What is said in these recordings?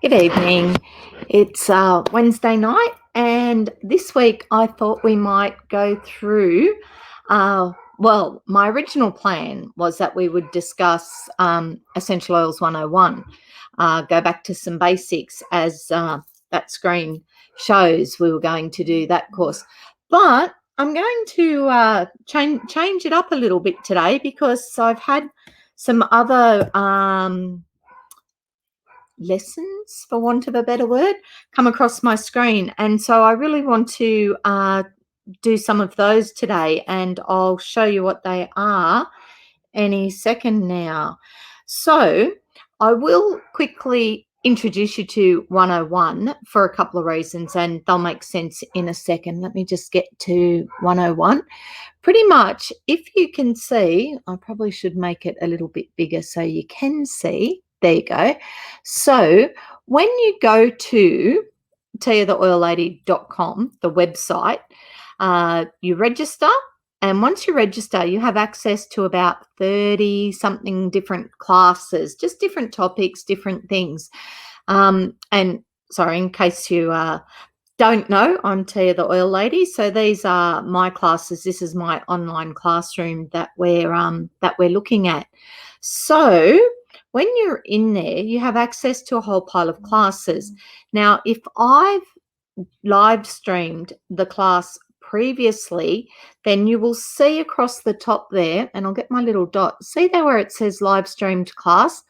Good evening. It's Wednesday night, and this week I thought we might go through. My original plan was that we would discuss Essential Oils 101, go back to some basics as that screen shows. We were going to do that course, but I'm going to change it up a little bit today because I've had some other lessons, for want of a better word, come across my screen. And so I really want to do some of those today, and I'll show you what they are any second now. So I will quickly introduce you to 101 for a couple of reasons, and they'll make sense in a second. Let me just get to 101. Pretty much, if you can see, I probably should make it a little bit bigger so you can see. There you go. So when you go to Tiatheoillady.com, the website, you register. And once you register, you have access to about 30 something different classes, just different topics, different things. And sorry, in case you don't know, I'm Tiatheoillady. So these are my classes. This is my online classroom that we're looking at. So when you're in there, you have access to a whole pile of classes. Now, if I've live streamed the class previously, then you will see across the top there, and I'll get my little dot. See there where it says live streamed class?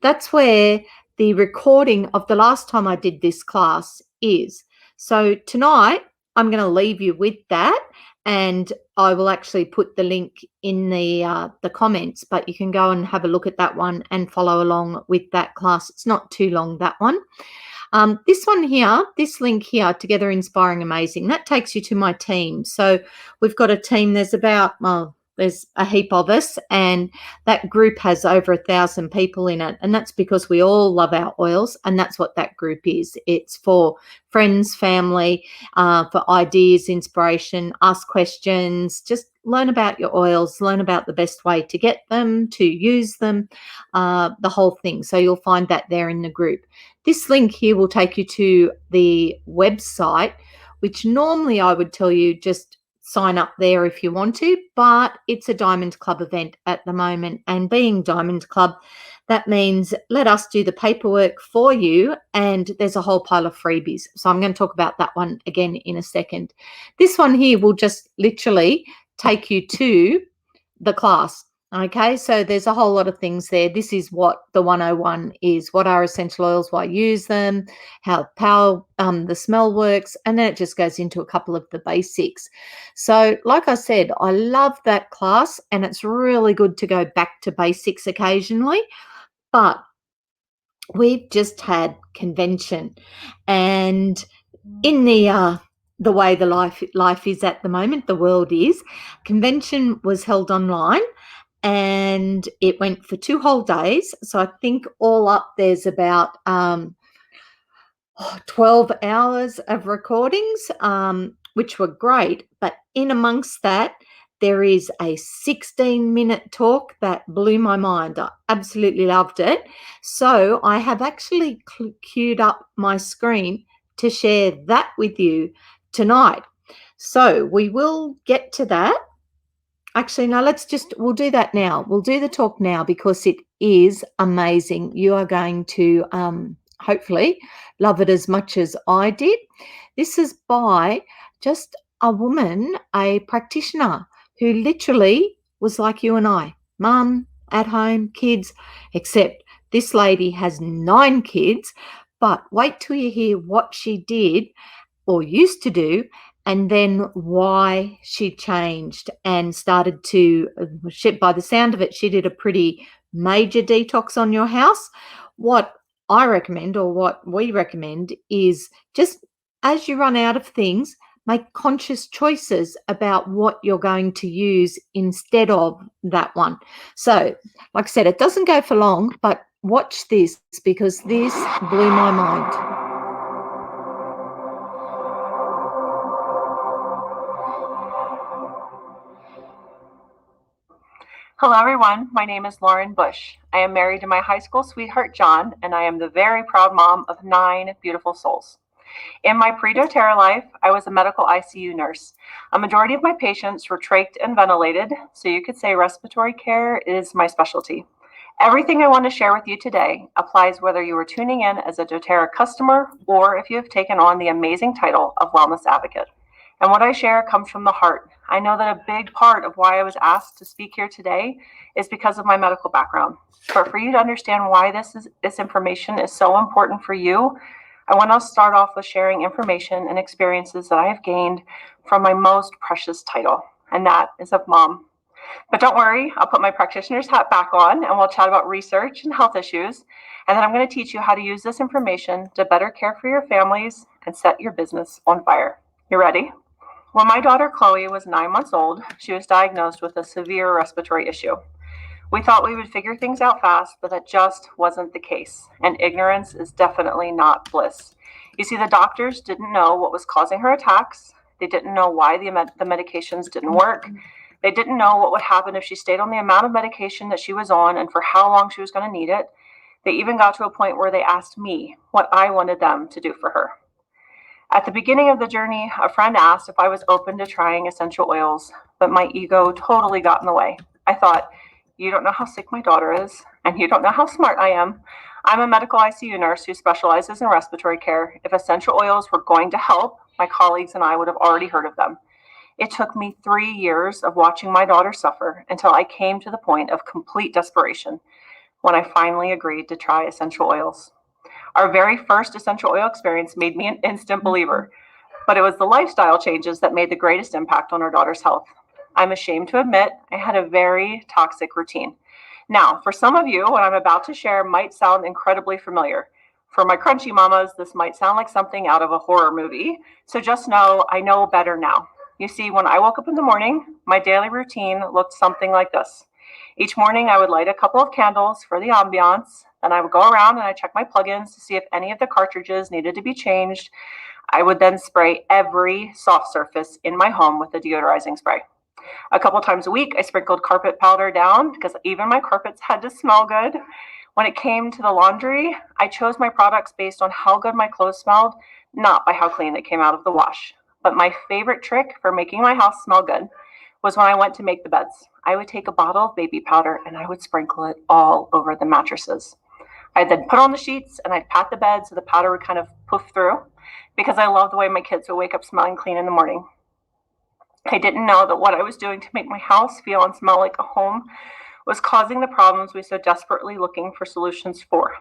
That's where the recording of the last time I did this class is. So tonight, I'm going to leave you with that, and I will actually put the link in the comments, but you can go and have a look at that one and follow along with that class. It's not too long, that one. This one here, this link here, Together Inspiring Amazing, that takes you to my team. So we've got a team. There's a heap of us, and that group has over 1,000 people in it. And that's because we all love our oils, and that's what that group is. It's for friends, family, for ideas, inspiration, ask questions, just learn about your oils, learn about the best way to get them, to use them, the whole thing. So you'll find that there in the group. This link here will take you to the website, which normally I would tell you just sign up there if you want to, but it's a Diamond Club event at the moment. And being Diamond Club, that means let us do the paperwork for you, and there's a whole pile of freebies. So I'm going to talk about that one again in a second. This one here will just literally take you to the class. Okay, so there's a whole lot of things there. This is what the 101 is. What are essential oils, why use them, how the smell works, and then it just goes into a couple of the basics. So like I said, I love that class, and it's really good to go back to basics occasionally. But we've just had convention, and in the way the life is at the moment, the world is, convention was held online, and it went for 2 whole days. So I think all up there's about 12 hours of recordings, which were great. But in amongst that, there is a 16-minute talk that blew my mind. I absolutely loved it. So I have actually queued up my screen to share that with you tonight. So we will get to that. Actually, no, we'll do that now. We'll do the talk now because it is amazing. You are going to hopefully love it as much as I did. This is by just a woman, a practitioner who literally was like you and I, mum, at home, kids, except this lady has 9 kids. But wait till you hear what she did or used to do, and then why she changed and started to, by the sound of it, she did a pretty major detox on your house. What I recommend, or what we recommend, is just as you run out of things, make conscious choices about what you're going to use instead of that one. So, like I said, it doesn't go for long, but watch this because this blew my mind. Hello, everyone. My name is Lauren Bush. I am married to my high school sweetheart, John, and I am the very proud mom of 9 beautiful souls. In my pre-doTERRA life, I was a medical ICU nurse. A majority of my patients were trached and ventilated, so you could say respiratory care is my specialty. Everything I want to share with you today applies whether you are tuning in as a doTERRA customer or if you have taken on the amazing title of Wellness Advocate. And what I share comes from the heart. I know that a big part of why I was asked to speak here today is because of my medical background. But for you to understand why this information is so important for you, I want to start off with sharing information and experiences that I have gained from my most precious title, and that is of mom. But don't worry, I'll put my practitioner's hat back on and we'll chat about research and health issues. And then I'm going to teach you how to use this information to better care for your families and set your business on fire. You ready? When my daughter Chloe was 9 months old, she was diagnosed with a severe respiratory issue. We thought we would figure things out fast, but that just wasn't the case. And ignorance is definitely not bliss. You see, the doctors didn't know what was causing her attacks. They didn't know why the medications didn't work. They didn't know what would happen if she stayed on the amount of medication that she was on and for how long she was going to need it. They even got to a point where they asked me what I wanted them to do for her. At the beginning of the journey, a friend asked if I was open to trying essential oils, but my ego totally got in the way. I thought, you don't know how sick my daughter is, and you don't know how smart I am. I'm a medical ICU nurse who specializes in respiratory care. If essential oils were going to help, my colleagues and I would have already heard of them. It took me 3 years of watching my daughter suffer until I came to the point of complete desperation when I finally agreed to try essential oils. Our very first essential oil experience made me an instant believer, but it was the lifestyle changes that made the greatest impact on our daughter's health. I'm ashamed to admit I had a very toxic routine. Now, for some of you, what I'm about to share might sound incredibly familiar. For my crunchy mamas, this might sound like something out of a horror movie, so just know I know better now. You see, when I woke up in the morning, my daily routine looked something like this. Each morning, I would light a couple of candles for the ambiance, and I would go around and I check my plugins to see if any of the cartridges needed to be changed. I would then spray every soft surface in my home with a deodorizing spray. A couple times a week, I sprinkled carpet powder down because even my carpets had to smell good. When it came to the laundry, I chose my products based on how good my clothes smelled, not by how clean they came out of the wash. But my favorite trick for making my house smell good was when I went to make the beds. I would take a bottle of baby powder and I would sprinkle it all over the mattresses. I'd then put on the sheets and I'd pat the bed so the powder would kind of poof through because I love the way my kids would wake up smelling clean in the morning. I didn't know that what I was doing to make my house feel and smell like a home was causing the problems we so desperately looking for solutions for.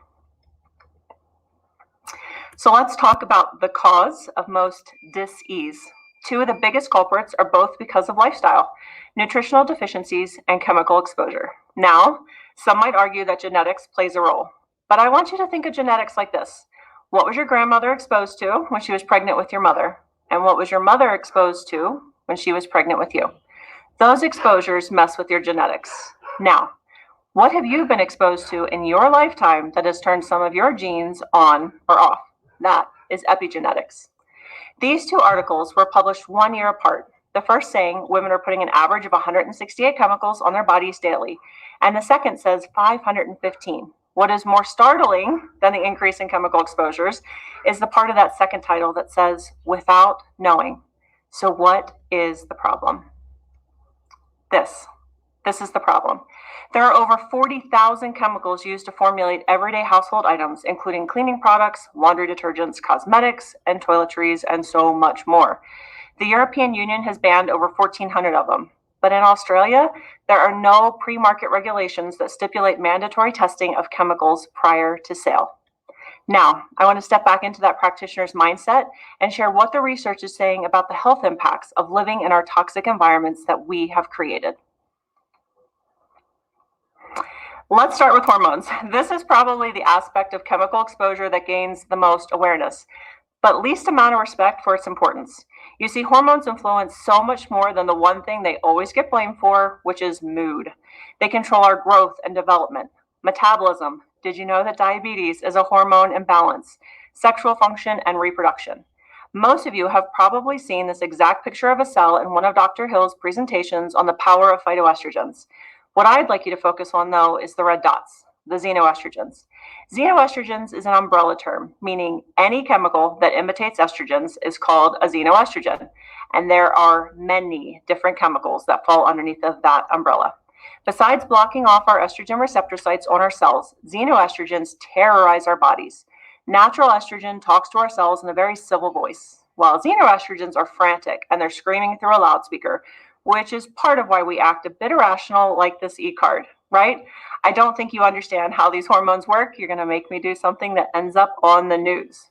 So let's talk about the cause of most dis-ease. Two of the biggest culprits are both because of lifestyle, nutritional deficiencies and chemical exposure. Now, some might argue that genetics plays a role, but I want you to think of genetics like this. What was your grandmother exposed to when she was pregnant with your mother? And what was your mother exposed to when she was pregnant with you? Those exposures mess with your genetics. Now, what have you been exposed to in your lifetime that has turned some of your genes on or off? That is epigenetics. These two articles were published 1 year apart. The first saying women are putting an average of 168 chemicals on their bodies daily, and the second says 515. What is more startling than the increase in chemical exposures is the part of that second title that says without knowing. So what is the problem? This is the problem. There are over 40,000 chemicals used to formulate everyday household items, including cleaning products, laundry detergents, cosmetics, and toiletries, and so much more. The European Union has banned over 1,400 of them. But in Australia, there are no pre-market regulations that stipulate mandatory testing of chemicals prior to sale. Now, I want to step back into that practitioner's mindset and share what the research is saying about the health impacts of living in our toxic environments that we have created. Let's start with hormones. This is probably the aspect of chemical exposure that gains the most awareness, but least amount of respect for its importance. You see, hormones influence so much more than the one thing they always get blamed for, which is mood. They control our growth and development, metabolism. Did you know that diabetes is a hormone imbalance, sexual function, and reproduction? Most of you have probably seen this exact picture of a cell in one of Dr. Hill's presentations on the power of phytoestrogens. What I'd like you to focus on, though, is the red dots, the xenoestrogens. Xenoestrogens is an umbrella term, meaning any chemical that imitates estrogens is called a xenoestrogen. And there are many different chemicals that fall underneath of that umbrella. Besides blocking off our estrogen receptor sites on our cells, xenoestrogens terrorize our bodies. Natural estrogen talks to our cells in a very civil voice, while xenoestrogens are frantic and they're screaming through a loudspeaker, which is part of why we act a bit irrational like this e-card, right? I don't think you understand how these hormones work. You're going to make me do something that ends up on the news.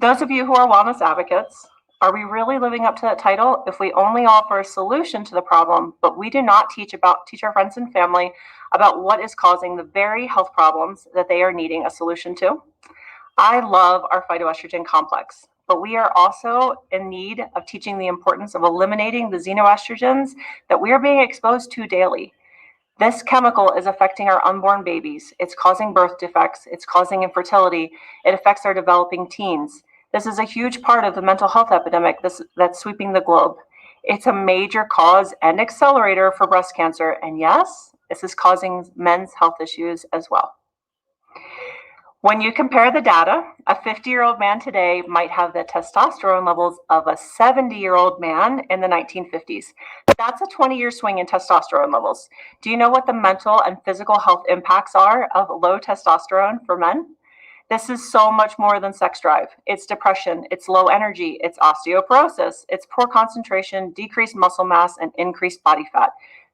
Those of you who are wellness advocates, are we really living up to that title if we only offer a solution to the problem, but we do not teach our friends and family about what is causing the very health problems that they are needing a solution to? I love our phytoestrogen complex, but we are also in need of teaching the importance of eliminating the xenoestrogens that we are being exposed to daily. This chemical is affecting our unborn babies. It's causing birth defects. It's causing infertility. It affects our developing teens. This is a huge part of the mental health epidemic that's sweeping the globe. It's a major cause and accelerator for breast cancer. And yes, this is causing men's health issues as well. When you compare the data, a 50-year-old man today might have the testosterone levels of a 70-year-old man in the 1950s. That's a 20-year swing in testosterone levels. Do you know what the mental and physical health impacts are of low testosterone for men? This is so much more than sex drive. It's depression, it's low energy, it's osteoporosis, it's poor concentration, decreased muscle mass, and increased body fat.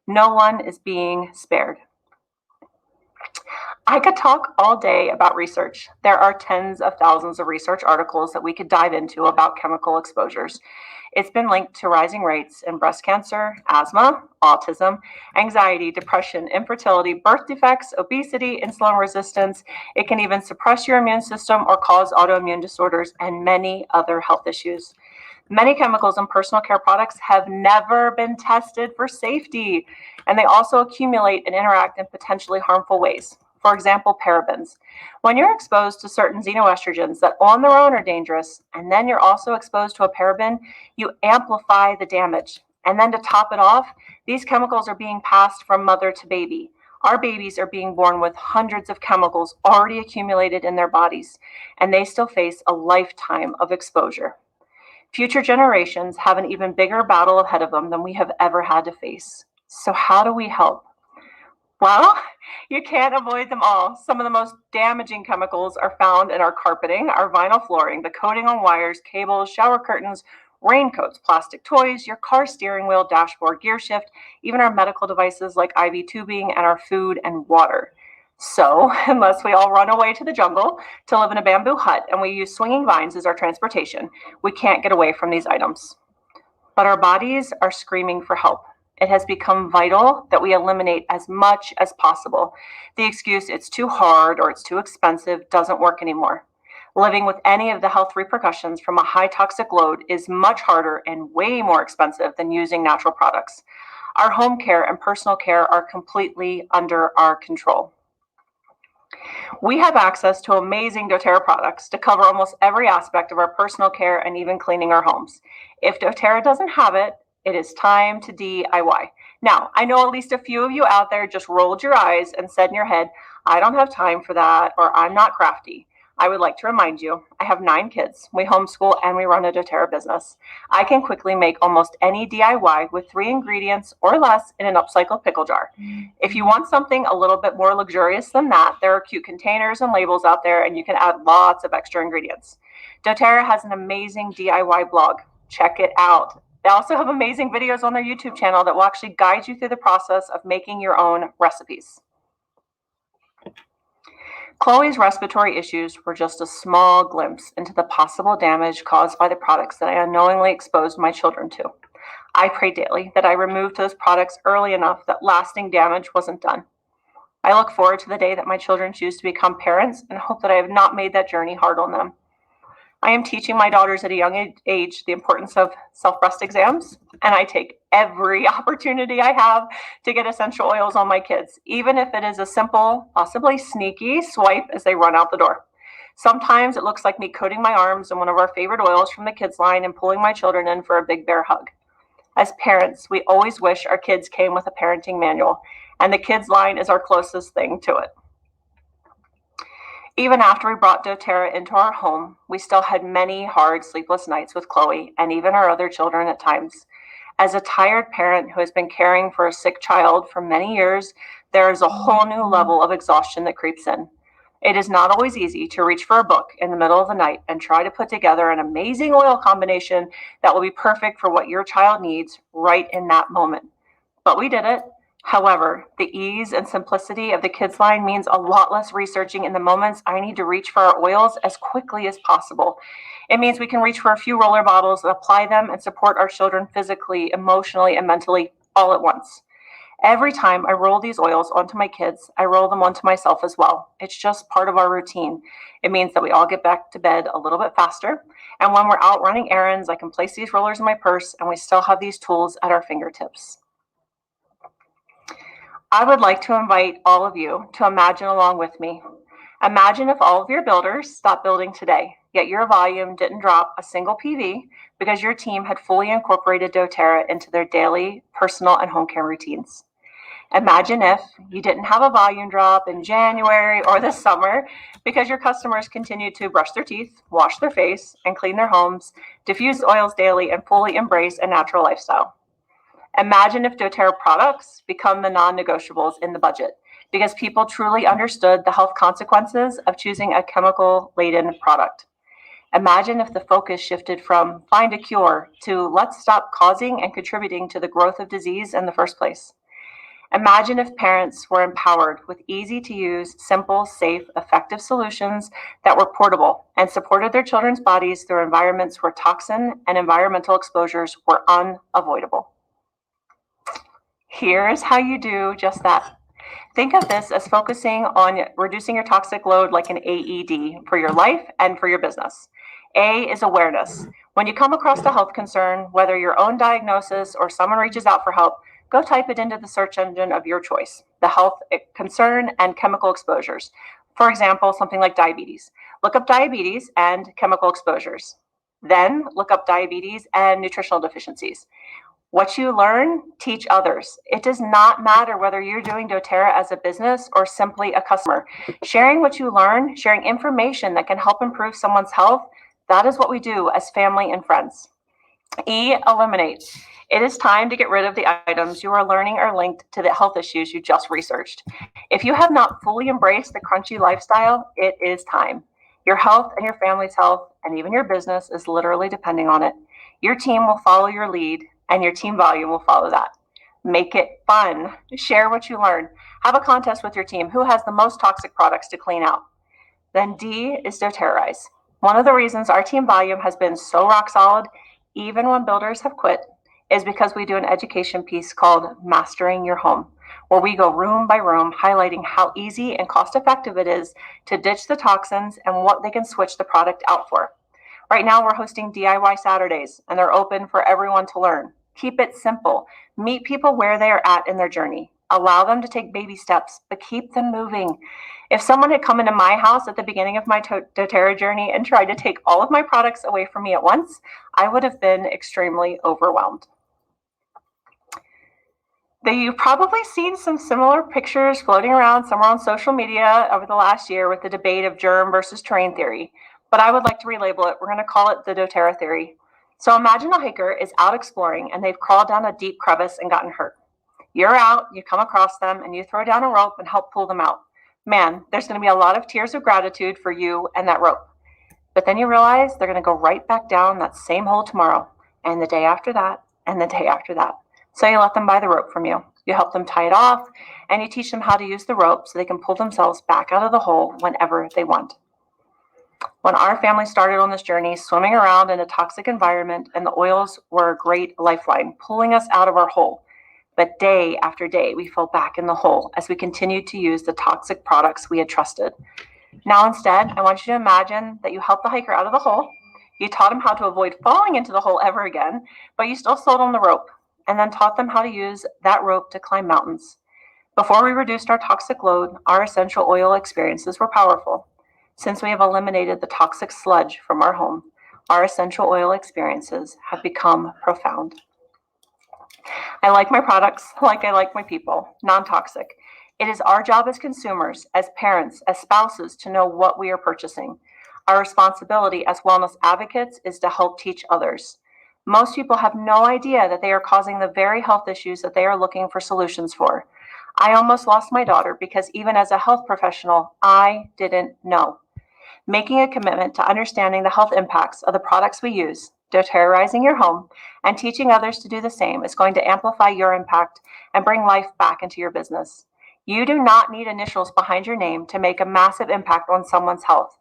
No one is being spared. I could talk all day about research. There are tens of thousands of research articles that we could dive into about chemical exposures. It's been linked to rising rates in breast cancer, asthma, autism, anxiety, depression, infertility, birth defects, obesity, insulin resistance. It can even suppress your immune system or cause autoimmune disorders and many other health issues. Many chemicals in personal care products have never been tested for safety, and they also accumulate and interact in potentially harmful ways. For example, parabens. When you're exposed to certain xenoestrogens that on their own are dangerous, and then you're also exposed to a paraben, you amplify the damage. And then to top it off, these chemicals are being passed from mother to baby. Our babies are being born with hundreds of chemicals already accumulated in their bodies, and they still face a lifetime of exposure. Future generations have an even bigger battle ahead of them than we have ever had to face. So how do we help? Well, you can't avoid them all. Some of the most damaging chemicals are found in our carpeting, our vinyl flooring, the coating on wires, cables, shower curtains, raincoats, plastic toys, your car steering wheel, dashboard, gear shift, even our medical devices like IV tubing, and our food and water. So, unless we all run away to the jungle to live in a bamboo hut and we use swinging vines as our transportation, we can't get away from these items. But our bodies are screaming for help. It has become vital that we eliminate as much as possible. The excuse, it's too hard or it's too expensive, doesn't work anymore. Living with any of the health repercussions from a high toxic load is much harder and way more expensive than using natural products. Our home care and personal care are completely under our control. We have access to amazing doTERRA products to cover almost every aspect of our personal care and even cleaning our homes. If doTERRA doesn't have it, it is time to DIY. Now, I know at least a few of you out there just rolled your eyes and said in your head, I don't have time for that, or I'm not crafty. I would like to remind you, I have 9 kids. We homeschool and we run a doTERRA business. I can quickly make almost any DIY with 3 ingredients or less in an upcycled pickle jar. If you want something a little bit more luxurious than that, there are cute containers and labels out there, and you can add lots of extra ingredients. doTERRA has an amazing DIY blog. Check it out. They also have amazing videos on their YouTube channel that will actually guide you through the process of making your own recipes. Chloe's respiratory issues were just a small glimpse into the possible damage caused by the products that I unknowingly exposed my children to. I pray daily that I removed those products early enough that lasting damage wasn't done. I look forward to the day that my children choose to become parents and hope that I have not made that journey hard on them. I am teaching my daughters at a young age the importance of self-breast exams, and I take every opportunity I have to get essential oils on my kids, even if it is a simple, possibly sneaky swipe as they run out the door. Sometimes it looks like me coating my arms in one of our favorite oils from the kids line and pulling my children in for a big bear hug. As parents, we always wish our kids came with a parenting manual, and the kids line is our closest thing to it. Even after we brought doTERRA into our home, we still had many hard, sleepless nights with Chloe and even our other children at times. As a tired parent who has been caring for a sick child for many years, there is a whole new level of exhaustion that creeps in. It is not always easy to reach for a book in the middle of the night and try to put together an amazing oil combination that will be perfect for what your child needs right in that moment. But we did it. However, the ease and simplicity of the kids line means a lot less researching in the moments I need to reach for our oils as quickly as possible. It means we can reach for a few roller bottles and apply them and support our children physically, emotionally, and mentally all at once. Every time I roll these oils onto my kids, I roll them onto myself as well. It's just part of our routine. It means that we all get back to bed a little bit faster. And when we're out running errands, I can place these rollers in my purse and we still have these tools at our fingertips. I would like to invite all of you to imagine along with me. Imagine if all of your builders stopped building today, yet your volume didn't drop a single PV because your team had fully incorporated doTERRA into their daily, personal, and home care routines. Imagine if you didn't have a volume drop in January or the summer because your customers continued to brush their teeth, wash their face, and clean their homes, diffuse oils daily, and fully embrace a natural lifestyle. Imagine if doTERRA products become the non-negotiables in the budget because people truly understood the health consequences of choosing a chemical-laden product. Imagine if the focus shifted from find a cure to let's stop causing and contributing to the growth of disease in the first place. Imagine if parents were empowered with easy-to-use, simple, safe, effective solutions that were portable and supported their children's bodies through environments where toxin and environmental exposures were unavoidable. Here's how you do just that. Think of this as focusing on reducing your toxic load like an AED for your life and for your business. A is awareness. When you come across a health concern, whether your own diagnosis or someone reaches out for help, go type it into the search engine of your choice, the health concern and chemical exposures. For example, something like diabetes. Look up diabetes and chemical exposures. Then look up diabetes and nutritional deficiencies. What you learn, teach others. It does not matter whether you're doing doTERRA as a business or simply a customer. Sharing what you learn, sharing information that can help improve someone's health, that is what we do as family and friends. E, eliminate. It is time to get rid of the items you are learning are linked to the health issues you just researched. If you have not fully embraced the crunchy lifestyle, it is time. Your health and your family's health and even your business is literally depending on it. Your team will follow your lead and your team volume will follow that. Make it fun. Share what you learn. Have a contest with your team. Who has the most toxic products to clean out? Then D is Terrorize. One of the reasons our team volume has been so rock solid, even when builders have quit, is because we do an education piece called Mastering Your Home, where we go room by room, highlighting how easy and cost effective it is to ditch the toxins and what they can switch the product out for. Right now, we're hosting DIY Saturdays, and they're open for everyone to learn. Keep it simple. Meet people where they are at in their journey. Allow them to take baby steps, but keep them moving. If someone had come into my house at the beginning of my doTERRA journey and tried to take all of my products away from me at once, I would have been extremely overwhelmed. You've probably seen some similar pictures floating around somewhere on social media over the last year with the debate of germ versus terrain theory, but I would like to relabel it. We're going to call it the doTERRA theory. So imagine a hiker is out exploring and they've crawled down a deep crevice and gotten hurt. You're out, you come across them, and you throw down a rope and help pull them out. Man, there's going to be a lot of tears of gratitude for you and that rope. But then you realize they're going to go right back down that same hole tomorrow, and the day after that, and the day after that. So you let them buy the rope from you. You help them tie it off, and you teach them how to use the rope so they can pull themselves back out of the hole whenever they want. When our family started on this journey, swimming around in a toxic environment, and the oils were a great lifeline, pulling us out of our hole. But day after day, we fell back in the hole as we continued to use the toxic products we had trusted. Now instead, I want you to imagine that you helped the hiker out of the hole. You taught him how to avoid falling into the hole ever again, but you still sold him the rope, and then taught them how to use that rope to climb mountains. Before we reduced our toxic load, our essential oil experiences were powerful. Since we have eliminated the toxic sludge from our home, our essential oil experiences have become profound. I like my products like I like my people, non-toxic. It is our job as consumers, as parents, as spouses to know what we are purchasing. Our responsibility as wellness advocates is to help teach others. Most people have no idea that they are causing the very health issues that they are looking for solutions for. I almost lost my daughter because even as a health professional, I didn't know. Making a commitment to understanding the health impacts of the products we use, deterrorizing your home, and teaching others to do the same is going to amplify your impact and bring life back into your business. You do not need initials behind your name to make a massive impact on someone's health.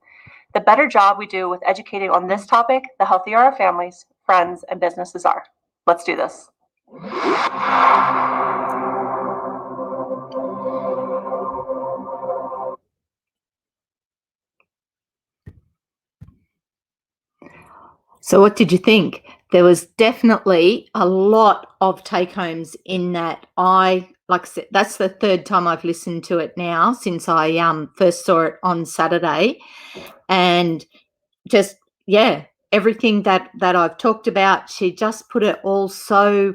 The better job we do with educating on this topic, the healthier our families, friends, and businesses are. Let's do this. So what did you think? There was definitely a lot of take-homes in that. Like I said, that's the third time I've listened to it now since I first saw it on Saturday. And just, yeah, everything that I've talked about, she just put it all so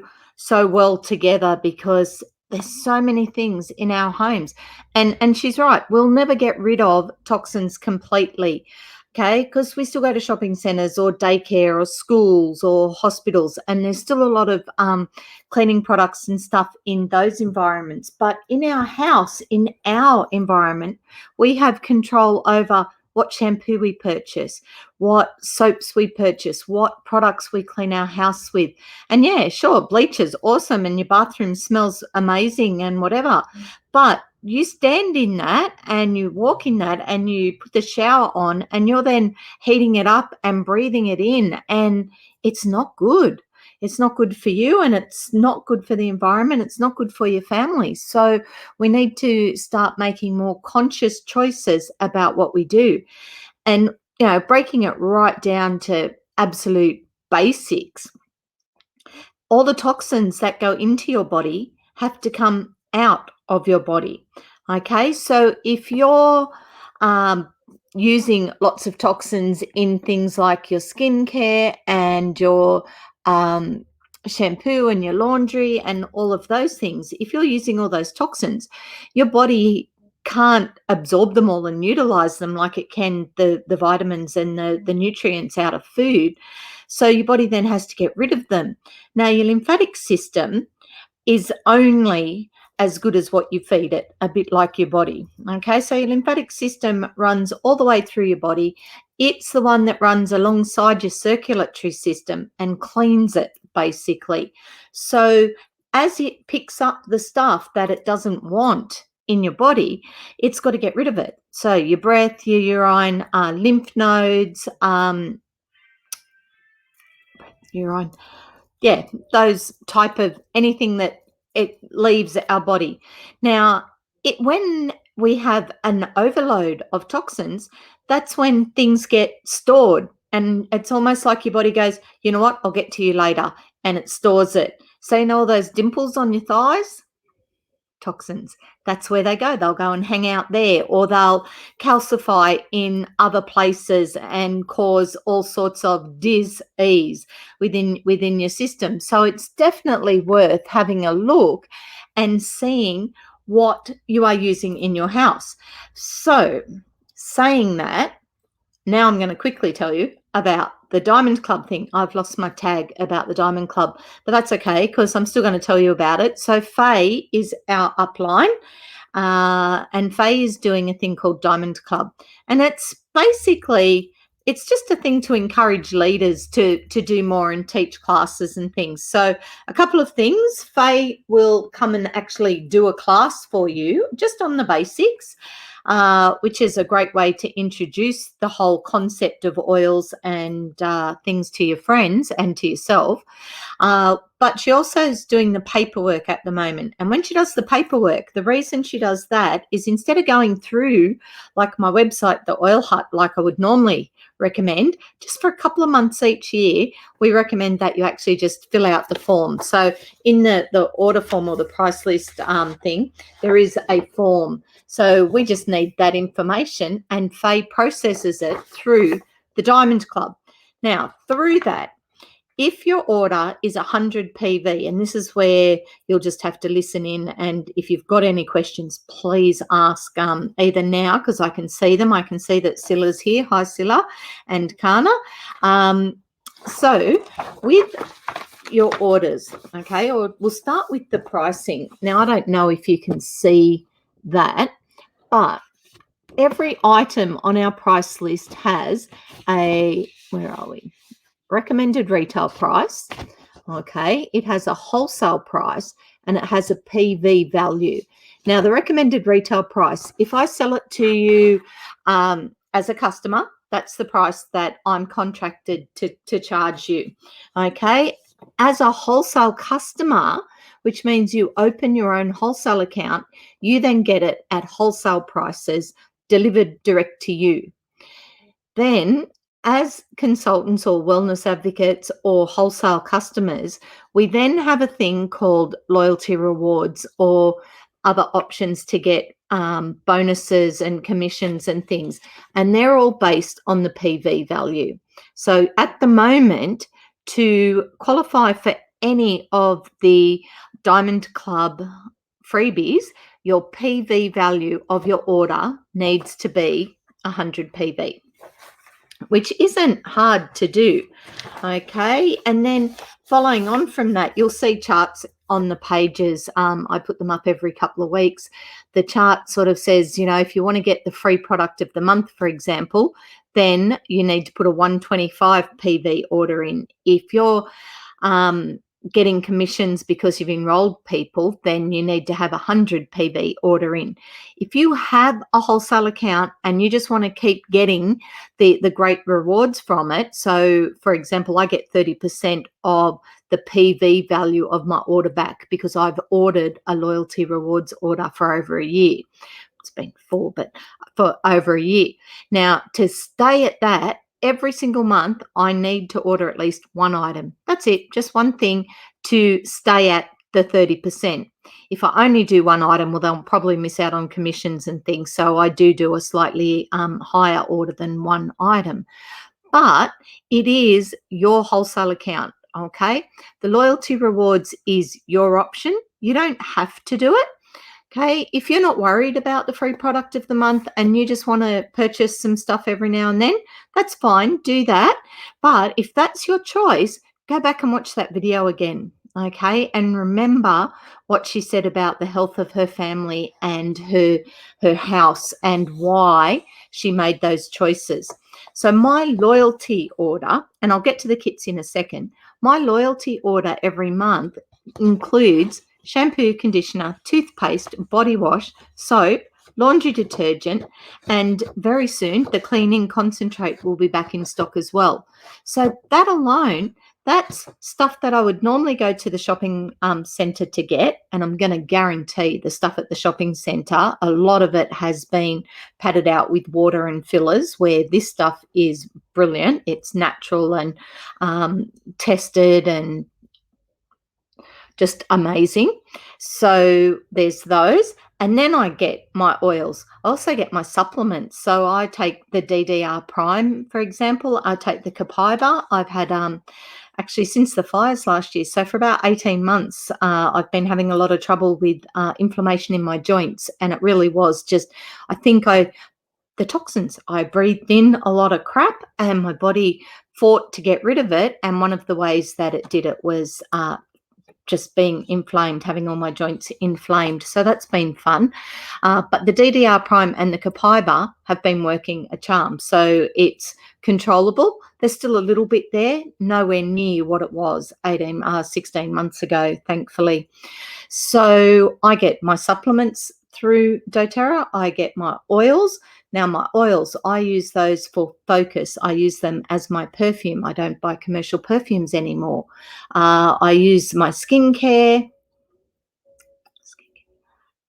well together, because there's so many things in our homes. And she's right, we'll never get rid of toxins completely. Okay, because we still go to shopping centres or daycare or schools or hospitals, and there's still a lot of cleaning products and stuff in those environments. But in our house, in our environment, we have control over what shampoo we purchase, what soaps we purchase, what products we clean our house with. And yeah, sure, bleach is awesome and your bathroom smells amazing and whatever. But you stand in that and you walk in that and you put the shower on and you're then heating it up and breathing it in, and it's not good. It's not good for you, and it's not good for the environment. It's not good for your family. So we need to start making more conscious choices about what we do, and, you know, breaking it right down to absolute basics. All the toxins that go into your body have to come out of your body. Okay, so if you're using lots of toxins in things like your skincare and your shampoo and your laundry and all of those things, if you're using all those toxins, your body can't absorb them all and utilize them like it can the vitamins and the nutrients out of food. So your body then has to get rid of them. Now, your lymphatic system is only as good as what you feed it, a bit like your body. Okay, so your lymphatic system runs all the way through your body. It's the one that runs alongside your circulatory system and cleans it, basically. So as it picks up the stuff that it doesn't want in your body, it's got to get rid of it. So your breath, your urine, lymph nodes, urine, yeah, those type of anything that it leaves our body. Now, when we have an overload of toxins, that's when things get stored, and it's almost like your body goes, you know what, I'll get to you later, and it stores it. So you know all those dimples on your thighs? Toxins. That's where they go. They'll go and hang out there, or they'll calcify in other places and cause all sorts of dis-ease within your system. So it's definitely worth having a look and seeing what you are using in your house. So, saying that, now I'm going to quickly tell you about the Diamond Club thing. I've lost my tag about the Diamond Club, but that's okay because I'm still going to tell you about it. So Faye is our upline, and Faye is doing a thing called Diamond Club. And it's basically, it's just a thing to encourage leaders to do more and teach classes and things. So a couple of things. Faye will come and actually do a class for you just on the basics, which is a great way to introduce the whole concept of oils and things to your friends and to yourself. But she also is doing the paperwork at the moment. And when she does the paperwork, the reason she does that is instead of going through like my website, the Oil Hut, like I would normally recommend, just for a couple of months each year, we recommend that you actually just fill out the form. So in the order form or the price list thing, there is a form. So we just need that information, and Faye processes it through the Diamond Club. Now, through that, if your order is 100 PV, and this is where you'll just have to listen in, and if you've got any questions, please ask either now, because I can see them. I can see that Scylla's here. Hi, Scylla and Kana. So with your orders, okay, or we'll start with the pricing. Now, I don't know if you can see that, but every item on our price list has a, where are we? Recommended retail price, okay, it has a wholesale price, and it has a PV value. Now, the recommended retail price, if I sell it to you as a customer, that's the price that I'm contracted to charge you, okay? As a wholesale customer, which means you open your own wholesale account, you then get it at wholesale prices delivered direct to you. Then, as consultants or wellness advocates or wholesale customers, we then have a thing called loyalty rewards or other options to get bonuses and commissions and things. And they're all based on the PV value. So at the moment, to qualify for any of the Diamond Club freebies, your PV value of your order needs to be 100 PV, which isn't hard to do, okay? And then following on from that, you'll see charts on the pages. I put them up every couple of weeks. The chart sort of says, you know, if you want to get the free product of the month, for example, then you need to put a 125 PV order in. If you're getting commissions because you've enrolled people, then you need to have 100 PV order in. If you have a wholesale account and you just want to keep getting the great rewards from it, so for example, I get 30% of the PV value of my order back because I've ordered a loyalty rewards order for over a year. It's been 4, but for over a year. Now, to stay at that, every single month, I need to order at least one item. That's it, just one thing to stay at the 30%. If I only do one item, well, they'll probably miss out on commissions and things. So I do a slightly higher order than one item. But it is your wholesale account, okay? The loyalty rewards is your option. You don't have to do it. Okay, if you're not worried about the free product of the month and you just want to purchase some stuff every now and then, that's fine, do that. But if that's your choice, go back and watch that video again, okay? And remember what she said about the health of her family and her house and why she made those choices. So my loyalty order, and I'll get to the kits in a second, my loyalty order every month includes shampoo, conditioner, toothpaste, body wash, soap, laundry detergent, and very soon the cleaning concentrate will be back in stock as well. So that alone, that's stuff that I would normally go to the shopping centre to get, and I'm going to guarantee the stuff at the shopping centre, a lot of it has been padded out with water and fillers, where this stuff is brilliant. It's natural and tested and just amazing. So there's those. And then I get my oils. I also get my supplements. So I take the DDR Prime, for example. I take the Copaiba. I've had actually since the fires last year. So for about 18 months, I've been having a lot of trouble with inflammation in my joints. And it really was just, I think the toxins. I breathed in a lot of crap and my body fought to get rid of it. And one of the ways that it did it was just being inflamed, having all my joints inflamed. So that's been fun. But the DDR Prime and the Copaiba have been working a charm. So it's controllable. There's still a little bit there, nowhere near what it was 16 months ago, thankfully. So I get my supplements through doTERRA. I get my oils. Now, my oils, I use those for focus. I use them as my perfume. I don't buy commercial perfumes anymore. I use my skincare.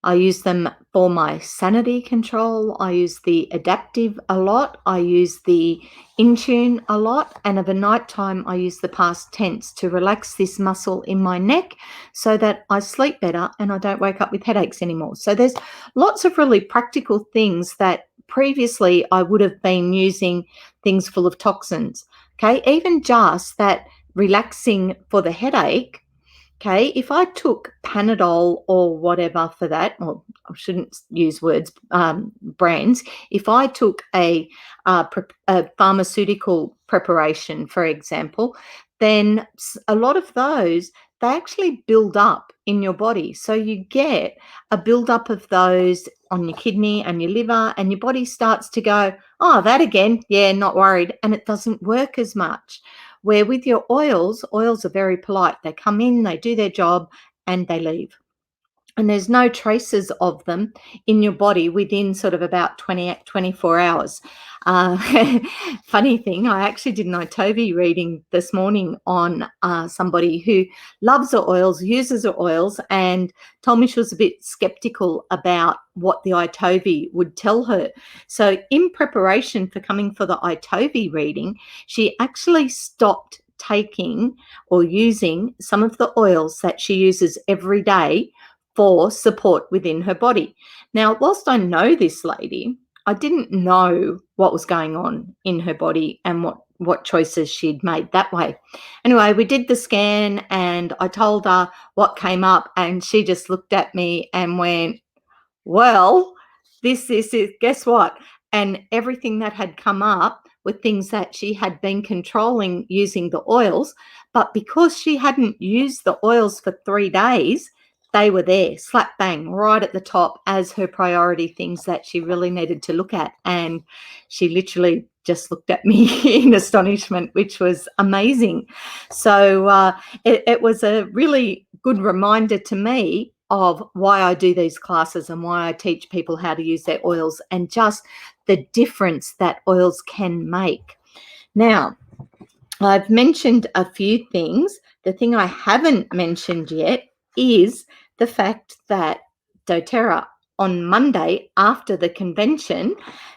I use them for my sanity control. I use the adaptive a lot. I use the Intune a lot. And of a nighttime, I use the past tense to relax this muscle in my neck so that I sleep better and I don't wake up with headaches anymore. So there's lots of really practical things that previously I would have been using things full of toxins. Okay, even just that relaxing for the headache, okay, if I took Panadol or whatever for that, or I shouldn't use words, brands, if I took a pharmaceutical preparation, for example, then a lot of those, they actually build up in your body. So you get a build-up of those on your kidney and your liver, and your body starts to go, oh, that again, yeah, not worried, and it doesn't work as much. Where with your oils are very polite. They come in, they do their job, and they leave. And there's no traces of them in your body within sort of about 24 hours. Funny thing, I actually did an Itovi reading this morning on somebody who loves the oils, uses the oils, and told me she was a bit skeptical about what the Itovi would tell her. So in preparation for coming for the Itovi reading, she actually stopped taking or using some of the oils that she uses every day for support within her body. Now, whilst I know this lady, I didn't know what was going on in her body and what choices she'd made that way. Anyway, we did the scan and I told her what came up, and she just looked at me and went, well, this is, guess what? And everything that had come up were things that she had been controlling using the oils, but because she hadn't used the oils for 3 days, they were there, slap bang, right at the top as her priority things that she really needed to look at. And she literally just looked at me in astonishment, which was amazing. So it was a really good reminder to me of why I do these classes and why I teach people how to use their oils and just the difference that oils can make. Now, I've mentioned a few things. The thing I haven't mentioned yet is the fact that doTERRA on Monday after the convention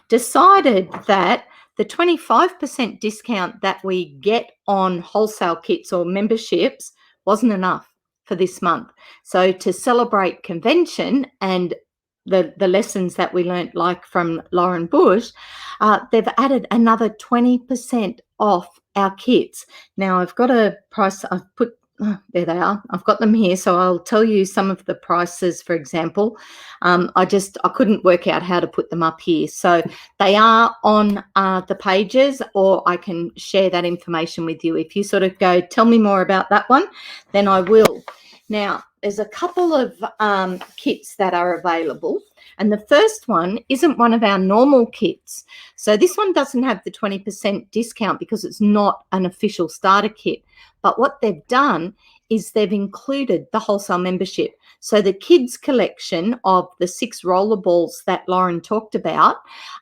decided that the 25% discount that we get on wholesale kits or memberships wasn't enough for this month. So to celebrate convention and the lessons that we learnt, like from Lauren Bush, they've added another 20% off our kits. Now, I've got a price, I've put, there they are. I've got them here. So I'll tell you some of the prices, for example. I couldn't work out how to put them up here. So they are on the pages, or I can share that information with you. If you sort of go, tell me more about that one, then I will. Now, there's a couple of kits that are available. And the first one isn't one of our normal kits. So this one doesn't have the 20% discount because it's not an official starter kit. But what they've done is they've included the wholesale membership. So the kids collection of the 6 rollerballs that Lauren talked about,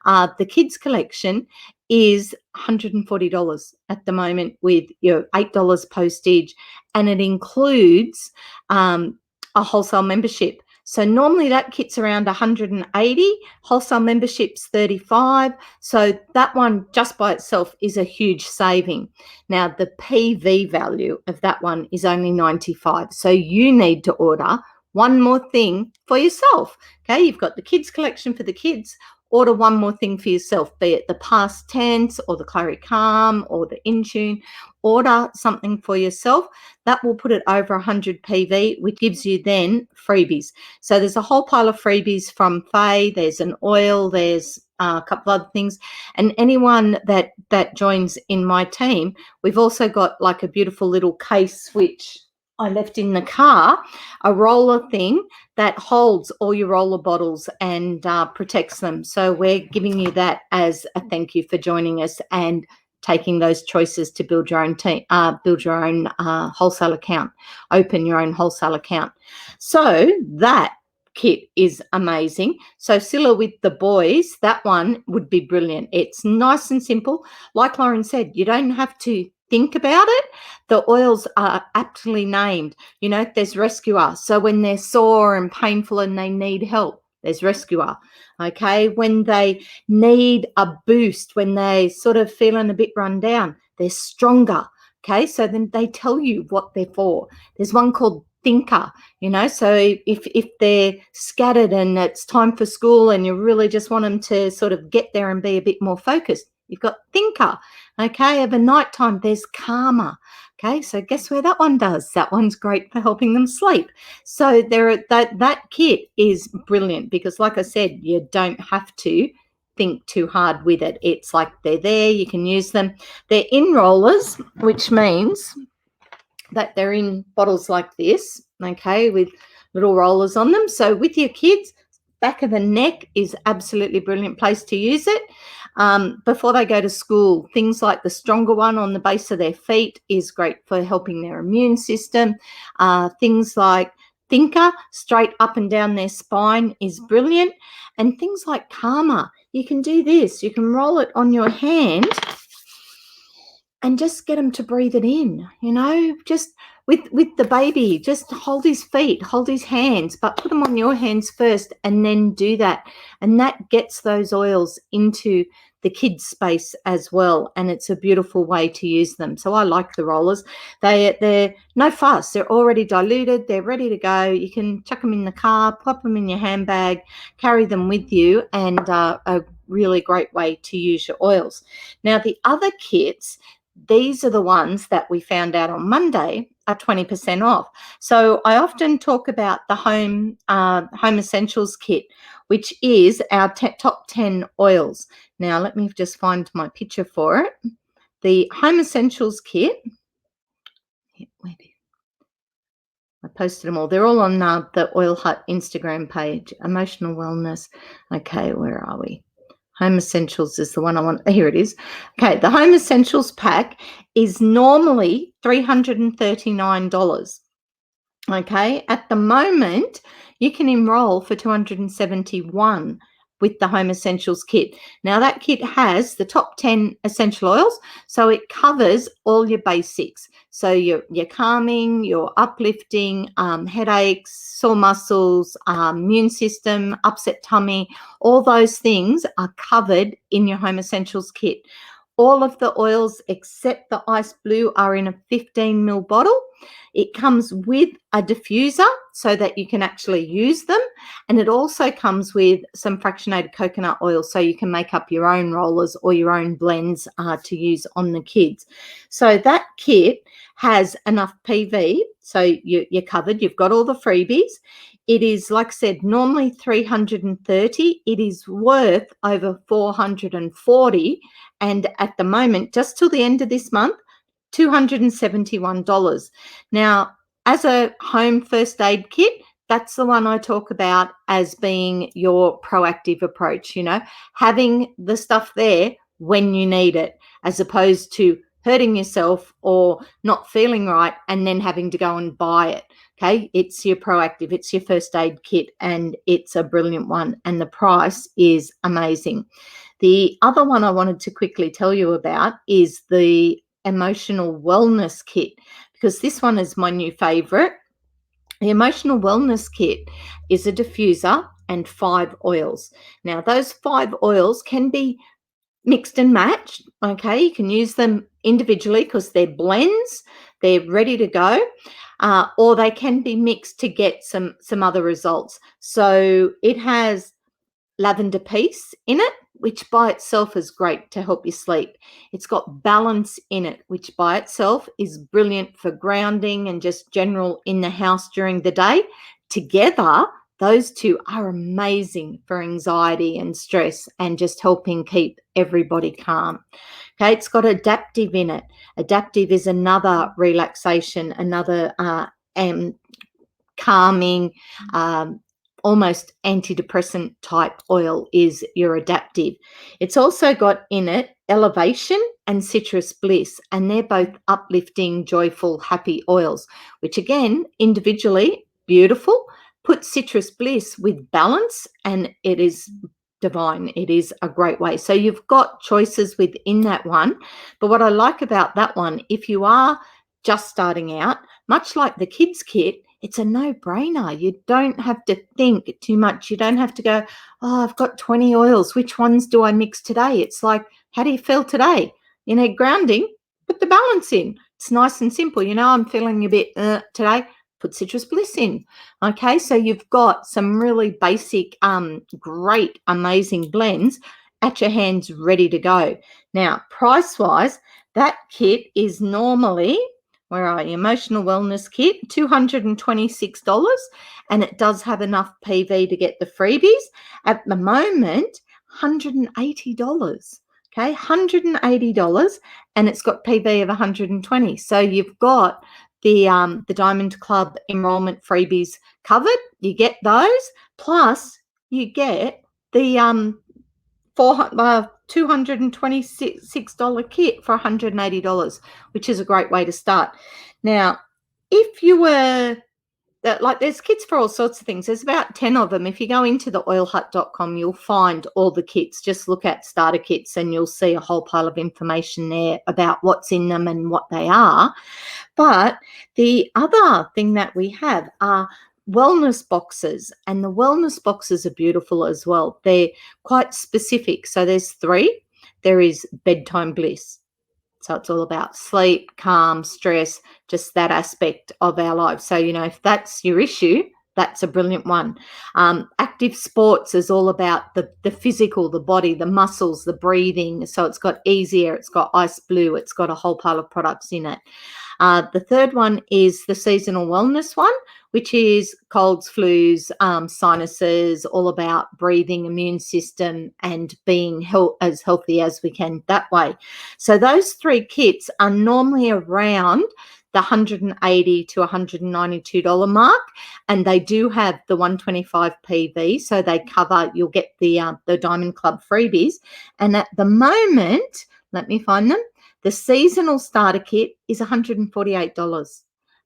the kids collection is $140 at the moment with your $8 postage, and it includes a wholesale membership. So normally that kit's around 180, wholesale membership's 35. So that one just by itself is a huge saving. Now the PV value of that one is only 95. So you need to order one more thing for yourself. Okay, you've got the kids collection for the kids. Order one more thing for yourself, be it the past tense or the Clary Calm or the Intune. Order something for yourself. That will put it over 100 PV, which gives you then freebies. So there's a whole pile of freebies from Faye. There's an oil. There's a couple of other things. And anyone that joins in my team, we've also got like a beautiful little case which I left in the car, a roller thing that holds all your roller bottles and protects them. So we're giving you that as a thank you for joining us and taking those choices to build your own team, build your own wholesale account, open your own wholesale account. So that kit is amazing. So Scylla with the boys, that one would be brilliant. It's nice and simple. Like Lauren said, you don't have to think about it. The oils are aptly named. You know, there's Rescuer. So when they're sore and painful and they need help, there's Rescuer. Okay, when they need a boost, when they sort of feeling a bit run down, they're Stronger. Okay, so then they tell you what they're for. There's one called Thinker, you know, so if they're scattered and it's time for school and you really just want them to sort of get there and be a bit more focused, you've got Thinker. Okay, over nighttime, there's Calmer. Okay, so guess where that one does? That one's great for helping them sleep. So that kit is brilliant because, like I said, you don't have to think too hard with it. It's like they're there, you can use them. They're in rollers, which means that they're in bottles like this, okay, with little rollers on them. So with your kids, back of the neck is absolutely brilliant place to use it. Before they go to school, things like the stronger one on the base of their feet is great for helping their immune system. Things like Thinker straight up and down their spine is brilliant. And things like Calmer, you can do this. You can roll it on your hand and just get them to breathe it in, just with the baby, just hold his feet, hold his hands, but put them on your hands first and then do that. And that gets those oils into the kids' space as well. And it's a beautiful way to use them. So I like the rollers. They're no fuss. They're already diluted. They're ready to go. You can chuck them in the car, pop them in your handbag, carry them with you, and a really great way to use your oils. Now, the other kits, these are the ones that we found out on Monday are 20% off. So I often talk about the Home Essentials kit, which is our top 10 oils. Now, let me just find my picture for it. The Home Essentials kit, I posted them all. They're all on the Oil Hut Instagram page. Emotional wellness. Okay, where are we? Home Essentials is the one I want. Here it is. Okay, the Home Essentials pack is normally $339. Okay, at the moment, you can enroll for $271 with the Home Essentials kit. Now, that kit has the top 10 essential oils, so it covers all your basics. So your calming, your uplifting, headaches, sore muscles, immune system, upset tummy, all those things are covered in your Home Essentials kit. All of the oils except the Ice Blue are in a 15 ml bottle. It comes with a diffuser so that you can actually use them. And it also comes with some fractionated coconut oil so you can make up your own rollers or your own blends to use on the kids. So that kit has enough PV, so you're covered. You've got all the freebies. It is, like I said, normally $330. It is worth over $440. And at the moment, just till the end of this month, $271. Now, as a home first aid kit, that's the one I talk about as being your proactive approach, having the stuff there when you need it, as opposed to hurting yourself or not feeling right and then having to go and buy it. Okay, it's your proactive, it's your first aid kit, and it's a brilliant one, and the price is amazing. The other one I wanted to quickly tell you about is the Emotional Wellness Kit, because this one is my new favorite. The Emotional Wellness Kit is a diffuser and 5 oils. Now, those 5 oils can be mixed and matched. Okay, you can use them individually because they're blends, they're ready to go, or they can be mixed to get some other results. So it has lavender peace in it, which by itself is great to help you sleep. It's got balance in it, which by itself is brilliant for grounding and just general in the house during the day. Together, those two are amazing for anxiety and stress and just helping keep everybody calm. Okay, it's got adaptive in it. Adaptive is another relaxation, another calming, almost antidepressant type oil is your adaptive. It's also got in it Elevation and Citrus Bliss, and they're both uplifting, joyful, happy oils, which again, individually, beautiful. Put Citrus Bliss with balance and it is divine. It is a great way. So you've got choices within that one. But what I like about that one, if you are just starting out, much like the kids kit, it's a no-brainer. You don't have to think too much. You don't have to go, oh, I've got 20 oils. Which ones do I mix today? It's like, how do you feel today? Grounding, put the balance in. It's nice and simple. I'm feeling a bit today. Put Citrus Bliss in. Okay, so you've got some really basic, great, amazing blends at your hands ready to go. Now, price-wise, that kit is normally Where are you? Emotional Wellness Kit, $226, and it does have enough PV to get the freebies. At the moment, $180. Okay, $180, and it's got PV of 120. So you've got the Diamond Club enrollment freebies covered. You get those, plus you get the $226 kit for $180, which is a great way to start. Now, if you were like, there's kits for all sorts of things. There's about 10 of them. If you go into theoilhut.com, you'll find all the kits. Just look at starter kits and you'll see a whole pile of information there about what's in them and what they are. But the other thing that we have are wellness boxes, and the wellness boxes are beautiful as well. They're quite specific. So there's 3. There is Bedtime Bliss. So it's all about sleep, calm, stress, just that aspect of our lives. So, if that's your issue, that's a brilliant one. Active Sports is all about the physical, the body, the muscles, the breathing. So it's got Easier, it's got Ice Blue, it's got a whole pile of products in it. The third one is the Seasonal Wellness one, which is colds, flus, sinuses, all about breathing, immune system, and being as healthy as we can that way. So those 3 kits are normally around the $180 to $192 mark, and they do have the 125 PV, so they cover. You'll get the Diamond Club freebies, and at the moment, let me find them. The seasonal starter kit is $148.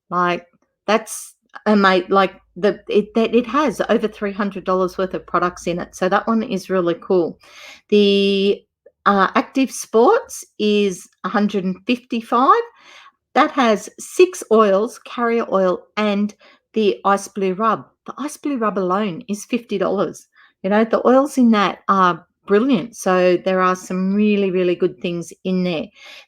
Like, that's amazing. Like, it has over $300 worth of products in it, so that one is really cool. The Active Sports is $155. That has 6 oils, carrier oil, and the Ice Blue Rub. The Ice Blue Rub alone is $50. The oils in that are brilliant. So there are some really, really good things in there.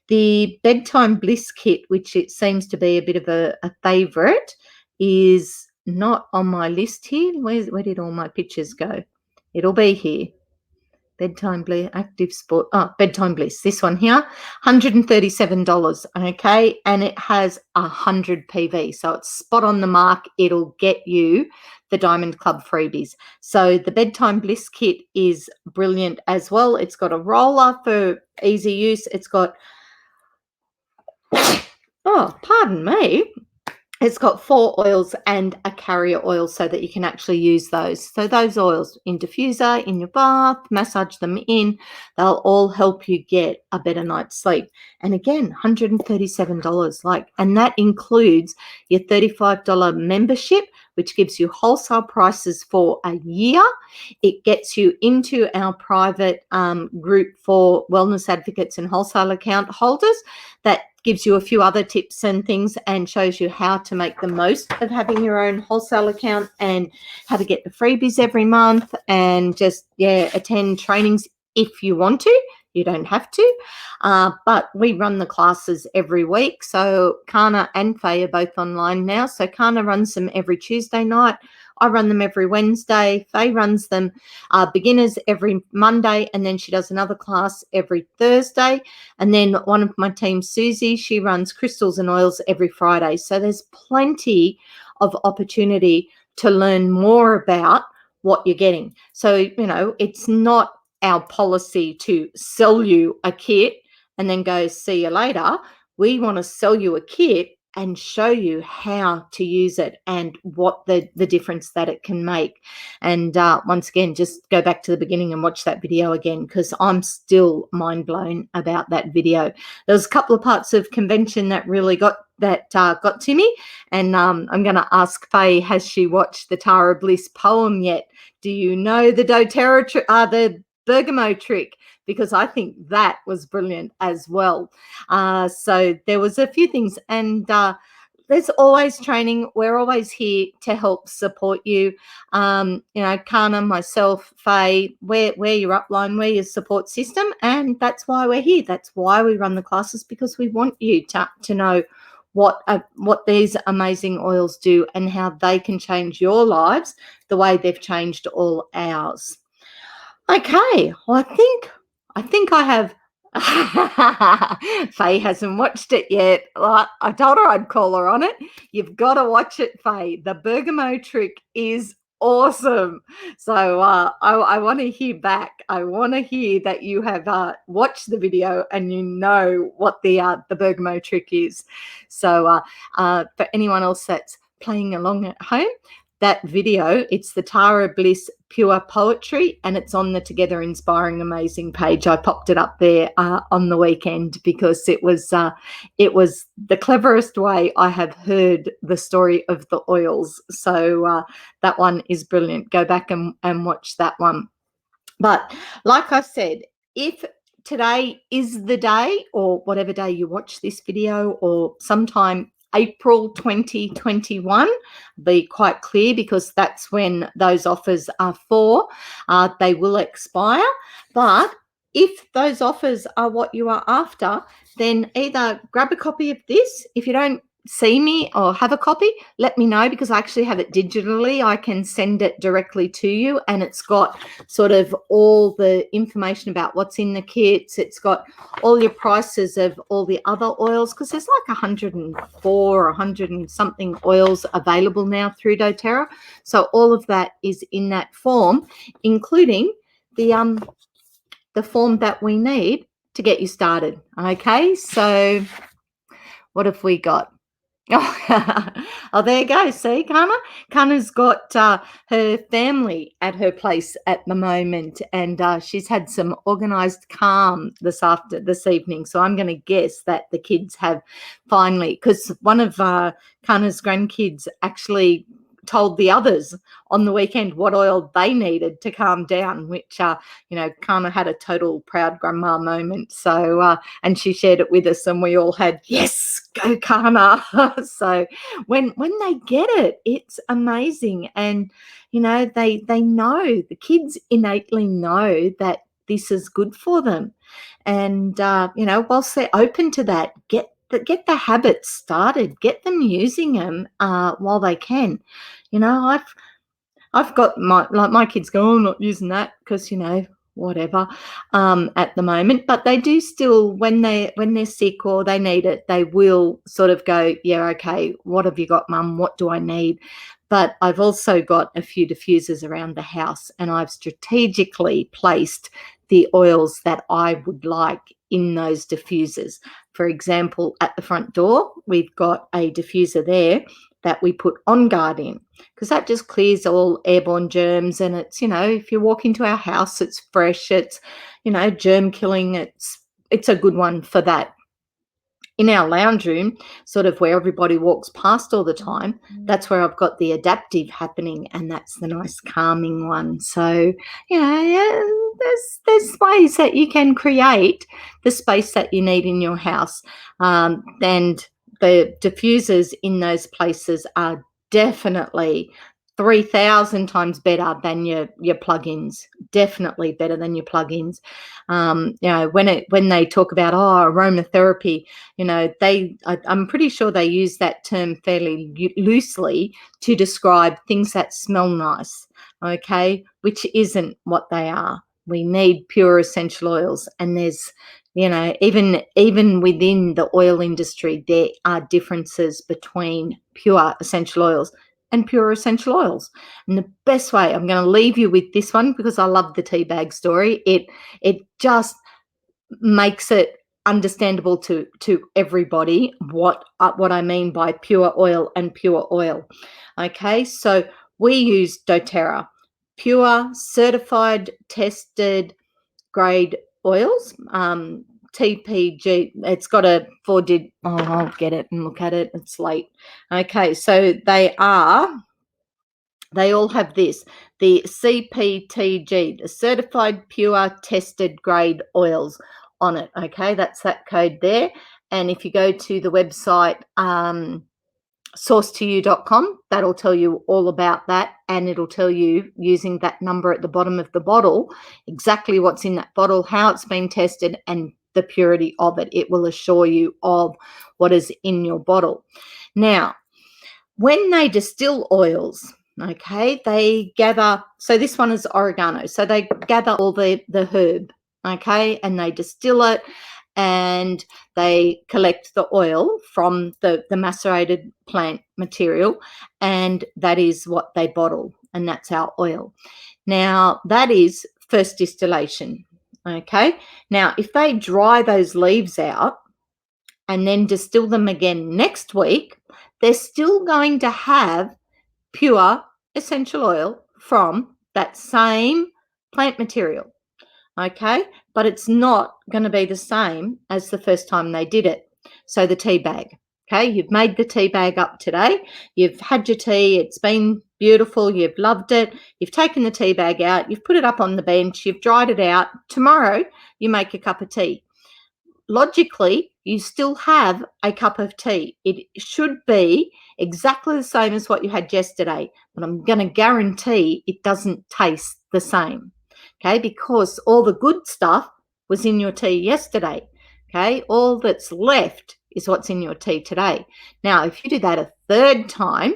The Bedtime Bliss Kit, which it seems to be a bit of a favourite, is not on my list here. Where did all my pictures go? It'll be here. Bedtime Bliss, Active Sport. Bedtime Bliss. This one here, $137. Okay, and it has 100 PV, so it's spot on the mark. It'll get you the Diamond Club freebies. So the Bedtime Bliss Kit is brilliant as well. It's got a roller for easy use. It's got, pardon me. It's got 4 oils and a carrier oil so that you can actually use those. So those oils in diffuser, in your bath, massage them in. They'll all help you get a better night's sleep. And again, $137. And that includes your $35 membership, which gives you wholesale prices for a year. It gets you into our private group for wellness advocates and wholesale account holders that gives you a few other tips and things and shows you how to make the most of having your own wholesale account and how to get the freebies every month and just, attend trainings if you want to. You don't have to, but we run the classes every week. So Kana and Faye are both online now. So Kana runs them every Tuesday night. I run them every Wednesday. Faye runs them beginners every Monday, and then she does another class every Thursday. And then one of my team, Susie, she runs crystals and oils every Friday. So there's plenty of opportunity to learn more about what you're getting. So, it's not our policy to sell you a kit and then go, see you later. We want to sell you a kit and show you how to use it and what the difference that it can make. And once again, just go back to the beginning and watch that video again, because I'm still mind blown about that video. There was a couple of parts of convention that really got to me, and I'm going to ask Faye, has she watched the Tara Bliss poem yet? Do you know the the Bergamo trick? Because I think that was brilliant as well. So there was a few things, and there's always training. We're always here to help support you. Kana, myself, Faye, we're your upline, we're your support system, and that's why we're here. That's why we run the classes, because we want you to know what these amazing oils do and how they can change your lives the way they've changed all ours. Okay, well, I think I have Faye hasn't watched it yet. I told her I'd call her on it. You've got to watch it, Faye. The bergamot trick is awesome. So I want to hear back. I want to hear that you have watched the video and you know what the bergamot trick is. So for anyone else that's playing along at home, that video, it's the Tara Bliss Pure Poetry, and it's on the Together Inspiring Amazing page. I popped it up there on the weekend because it was the cleverest way I have heard the story of the oils. So that one is brilliant. Go back and watch that one. But like I said, if today is the day, or whatever day you watch this video, or sometime April 2021, be quite clear because that's when those offers are for. They will expire. But if those offers are what you are after, then either grab a copy of this. If you don't see me or have a copy, let me know, because I actually have it digitally. I can send it directly to you, and it's got sort of all the information about what's in the kits. It's got all your prices of all the other oils, because there's like 104 or 100 and something oils available now through doTERRA. So all of that is in that form, including the form that we need to get you started. Okay, so what have we got? Oh, there you go. See, Kana? Kana's got her family at her place at the moment, and she's had some organised calm this evening. So I'm going to guess that the kids have finally, because one of Kana's grandkids actually told the others on the weekend what oil they needed to calm down, which Kana had a total proud grandma moment. So and she shared it with us, and we all had, yes, go Kana. So when they get it, it's amazing. And they know, the kids innately know that this is good for them. And whilst they're open to that, get the habits started, get them using them while they can. I've got my kids go, oh, I'm not using that because whatever at the moment, but they do still, when they're sick or they need it, they will sort of go, yeah, okay, what have you got, Mum? What do I need? But I've also got a few diffusers around the house, and I've strategically placed the oils that I would like in those diffusers. For example, at the front door, we've got a diffuser there that we put On Guard in, because that just clears all airborne germs. And it's, if you walk into our house, it's fresh, it's, germ killing. It's a good one for that. In our lounge room, sort of where everybody walks past all the time, that's where I've got the adaptive happening, and that's the nice calming one. So, there's ways that you can create the space that you need in your house. And the diffusers in those places are definitely 3,000 times better than your plugins. Definitely better than your plugins. When they talk about aromatherapy, I'm pretty sure they use that term fairly loosely to describe things that smell nice. Okay, which isn't what they are. We need pure essential oils, and there's even within the oil industry, there are differences between pure essential oils and pure essential oils. And the best way, I'm going to leave you with this one because I love the tea bag story. It just makes it understandable to everybody what I mean by pure oil and pure oil. Okay, so we use doTERRA, pure, certified, tested grade oils. TPG, it's got a 4-digit. Oh, I'll get it and look at it. It's late. Okay, so they all have this, the CPTG, the certified pure tested grade oils on it. Okay, that's that code there. And if you go to the website sourcetoyou.com, that'll tell you all about that, and it'll tell you, using that number at the bottom of the bottle, exactly what's in that bottle, how it's been tested, and the purity of it. It will assure you of what is in your bottle. Now, when they distill oils, okay, they gather, so this one is oregano, so they gather all the herb, okay, and they distill it and they collect the oil from the macerated plant material, and that is what they bottle, and that's our oil. Now, that is first distillation, okay? Now, if they dry those leaves out and then distill them again next week, they're still going to have pure essential oil from that same plant material, okay? But it's not going to be the same as the first time they did it. So the tea bag, okay? You've made the tea bag up today. You've had your tea. It's been beautiful. You've loved it. You've taken the tea bag out. You've put it up on the bench. You've dried it out. Tomorrow, you make a cup of tea. Logically, you still have a cup of tea. It should be exactly the same as what you had yesterday, but I'm going to guarantee it doesn't taste the same, okay, because all the good stuff was in your tea yesterday, okay? All that's left is what's in your tea today. Now, if you do that a third time,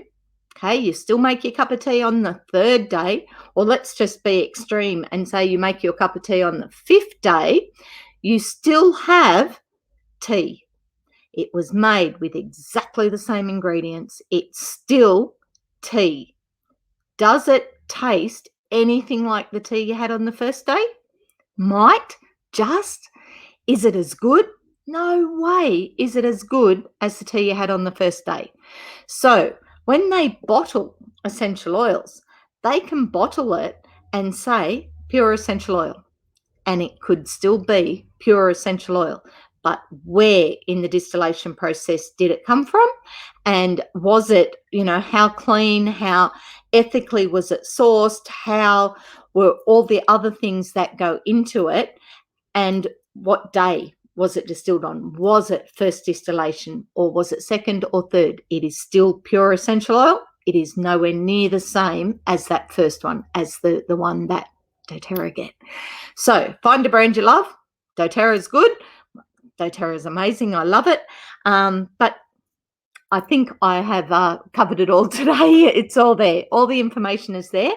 okay, you still make your cup of tea on the third day, or let's just be extreme and say you make your cup of tea on the fifth day, you still have tea. It was made with exactly the same ingredients. It's still tea. Does it taste anything like the tea you had on the first day? Might, just. Is it as good? No way is it as good as the tea you had on the first day. So when they bottle essential oils, they can bottle it and say pure essential oil, and it could still be pure essential oil. But where in the distillation process did it come from? And was it, how clean, how ethically was it sourced? How were all the other things that go into it? And what day was it distilled on? Was it first distillation, or was it second or third? It is still pure essential oil. It is nowhere near the same as that first one, as the one that doTERRA get. So find a brand you love. doTERRA is good. doTERRA is amazing. I love it. But I think I have covered it all today. It's all there. All the information is there.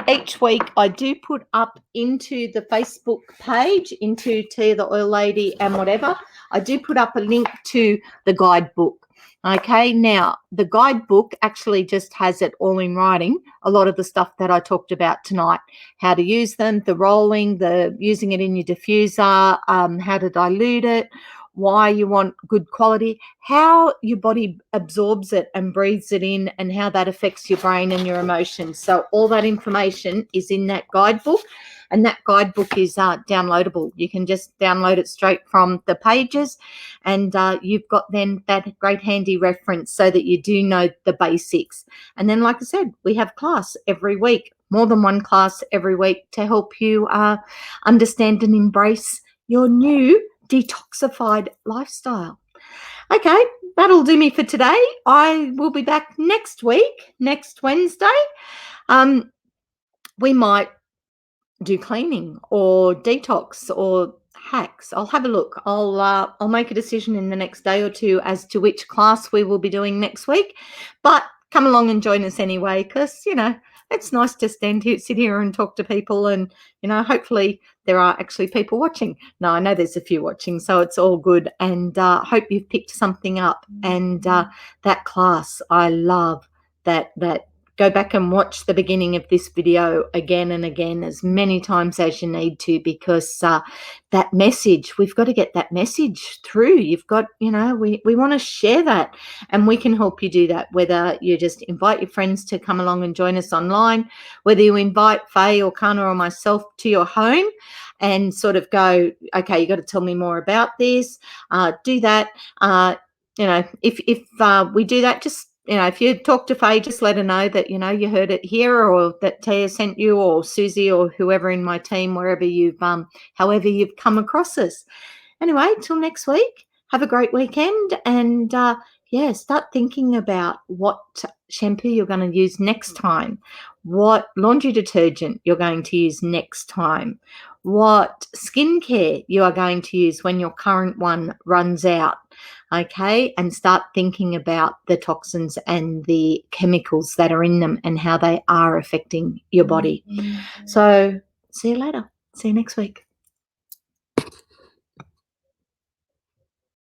Each week I do put up into the Facebook page, into Tiatheoillady and whatever, I do put up a link to the guidebook. Okay, now the guidebook actually just has it all in writing, a lot of the stuff that I talked about tonight, how to use them, the rolling, the using it in your diffuser, how to dilute it, why you want good quality, how your body absorbs it and breathes it in, and how that affects your brain and your emotions. So all that information is in that guidebook, and that guidebook is downloadable. You can just download it straight from the pages, and you've got then that great handy reference so that you do know the basics. And then, like I said, we have class every week, more than one class every week, to help you understand and embrace your new detoxified lifestyle. Okay, that'll do me for today. I will be back next week, next Wednesday. We might do cleaning or detox or hacks. I'll have a look. I'll make a decision in the next day or two as to which class we will be doing next week. But come along and join us anyway, because it's nice to sit here and talk to people, and hopefully there are actually people watching. No, I know there's a few watching, so it's all good, and hope you've picked something up. And that class, I love that go back and watch the beginning of this video again and again, as many times as you need to, because that message, we've got to get that message through. You've got, we want to share that, and we can help you do that, whether you just invite your friends to come along and join us online, whether you invite Faye or Kana or myself to your home and sort of go, okay, you got to tell me more about this, do that. If we do that, just if you talk to Faye, just let her know that, you heard it here, or that Tia sent you, or Susie, or whoever in my team, wherever however you've come across us. Anyway, till next week, have a great weekend, and start thinking about what shampoo you're going to use next time, what laundry detergent you're going to use next time, what skincare you are going to use when your current one runs out. Okay, and start thinking about the toxins and the chemicals that are in them and how they are affecting your body. So see you later. See you next week.